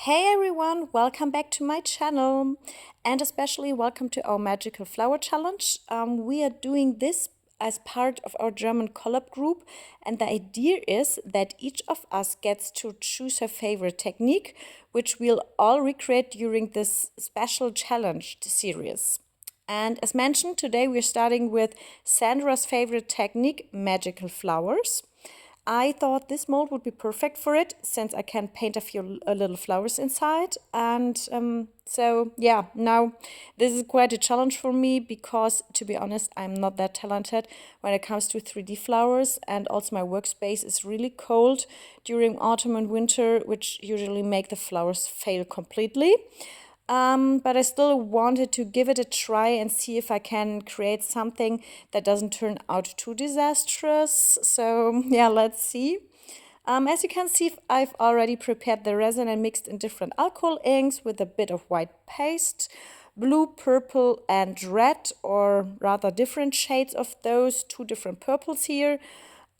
Hey everyone, welcome back to my channel and especially welcome to our Magical Flower Challenge. We are doing this as part of our German collab group, and the idea is that each of us gets to choose her favorite technique, which we'll all recreate during this special challenge series. And as mentioned, today we're starting with Sandra's favorite technique, magical flowers. I thought this mold would be perfect for it since I can paint a few little flowers inside. And so, yeah, now this is quite a challenge for me because, to be honest, I'm not that talented when it comes to 3D flowers. And also my workspace is really cold during autumn and winter, which usually make the flowers fail completely. But I still wanted to give it a try and see if I can create something that doesn't turn out too disastrous. So yeah, let's see. As you can see, I've already prepared the resin and mixed in different alcohol inks with a bit of white paste, blue, purple, and red, or rather different shades of those, two different purples here.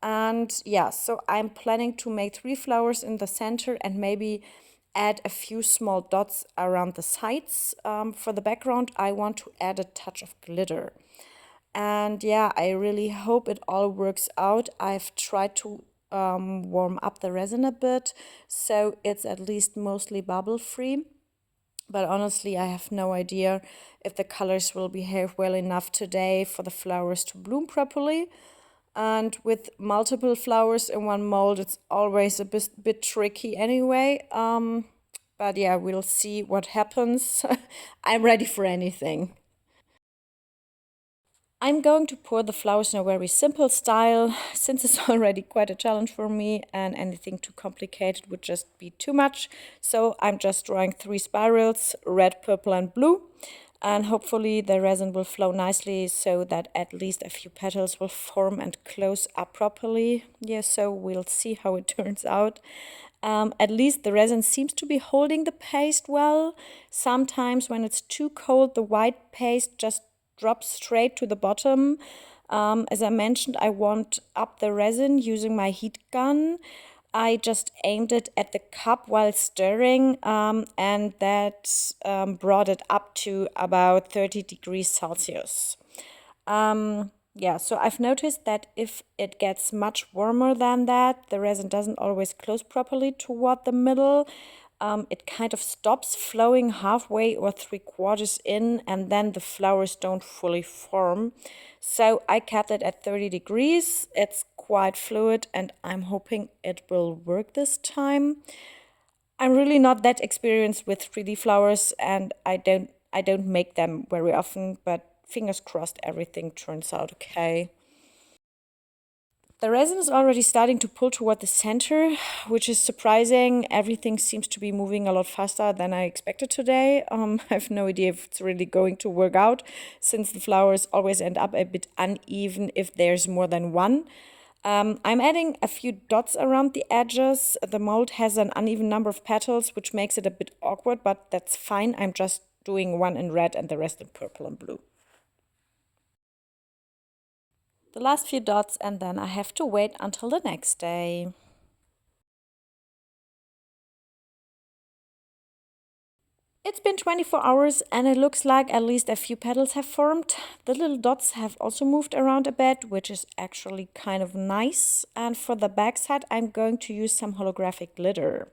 And yeah, so I'm planning to make 3 flowers in the center and maybe add a few small dots around the sides. For the background, I want to add a touch of glitter. And yeah, I really hope it all works out. I've tried to warm up the resin a bit, so it's at least mostly bubble free. But honestly, I have no idea if the colors will behave well enough today for the flowers to bloom properly. And with multiple flowers in one mold, it's always a bit tricky anyway. But yeah, we'll see what happens. I'm ready for anything. I'm going to pour the flowers in a very simple style, since it's already quite a challenge for me and anything too complicated would just be too much. So I'm just drawing 3 spirals, red, purple and blue. And hopefully the resin will flow nicely so that at least a few petals will form and close up properly. Yeah, so we'll see how it turns out. At least the resin seems to be holding the paste well. Sometimes when it's too cold, the white paste just drops straight to the bottom. As I mentioned, I warmed up the resin using my heat gun. I just aimed it at the cup while stirring, and that brought it up to about 30 degrees Celsius. Yeah, so I've noticed that if it gets much warmer than that, the resin doesn't always close properly toward the middle. It kind of stops flowing halfway or 3/4 in, and then the flowers don't fully form. So I kept it at 30 degrees. It's quite fluid, and I'm hoping it will work this time. I'm really not that experienced with 3D flowers, and I don't make them very often, but fingers crossed everything turns out okay. The resin is already starting to pull toward the center, which is surprising. Everything seems to be moving a lot faster than I expected today. I have no idea if it's really going to work out, since the flowers always end up a bit uneven if there's more than one. I'm adding a few dots around the edges. The mold has an uneven number of petals, which makes it a bit awkward, but that's fine. I'm just doing one in red and the rest in purple and blue. The last few dots, and then I have to wait until the next day. It's been 24 hours and it looks like at least a few petals have formed. The little dots have also moved around a bit, which is actually kind of nice. And for the back side, I'm going to use some holographic glitter.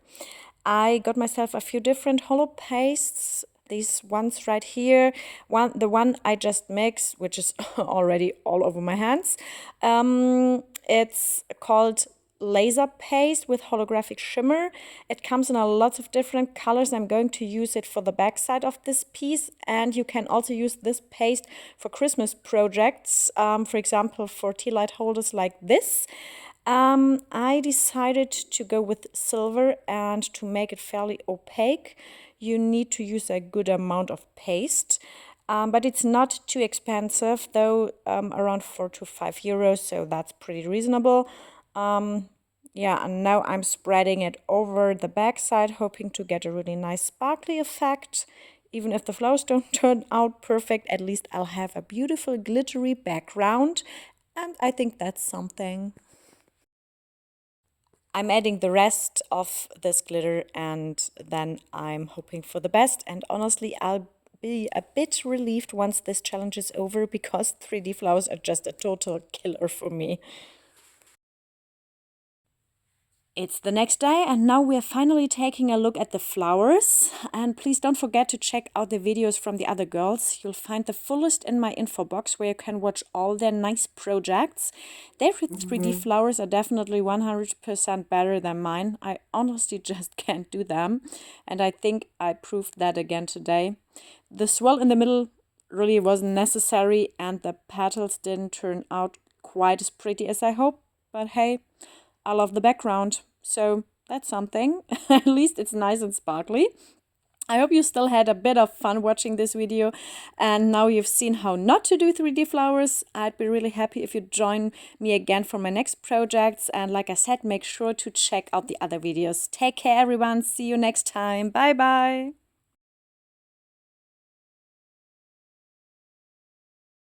I got myself a few different holo pastes. These ones right here, the one I just mixed, which is already all over my hands. It's called laser paste with holographic shimmer. It comes in a lot of different colors. I'm going to use it for the back side of this piece, and you can also use this paste for Christmas projects, for example for tea light holders like this. I decided to go with silver, and to make it fairly opaque you need to use a good amount of paste. But it's not too expensive though, around 4 to 5 euros, so that's pretty reasonable. Yeah, and now I'm spreading it over the back side, hoping to get a really nice sparkly effect. Even if the flowers don't turn out perfect, at least I'll have a beautiful glittery background, and I think that's something. I'm adding the rest of this glitter and then I'm hoping for the best. And honestly, I'll be a bit relieved once this challenge is over because 3D flowers are just a total killer for me. It's the next day and now we're finally taking a look at the flowers. And please don't forget to check out the videos from the other girls. You'll find the fullest in my info box where you can watch all their nice projects. Their 3D flowers are definitely 100% better than mine. I honestly just can't do them. And I think I proved that again today. The swirl in the middle really wasn't necessary and the petals didn't turn out quite as pretty as I hoped. But hey, I love the background, so that's something. At least it's nice and sparkly. I hope you still had a bit of fun watching this video and now you've seen how not to do 3D flowers. I'd be really happy if you join me again for my next projects, and like I said, make sure to check out the other videos. Take care everyone, see you next time, bye bye!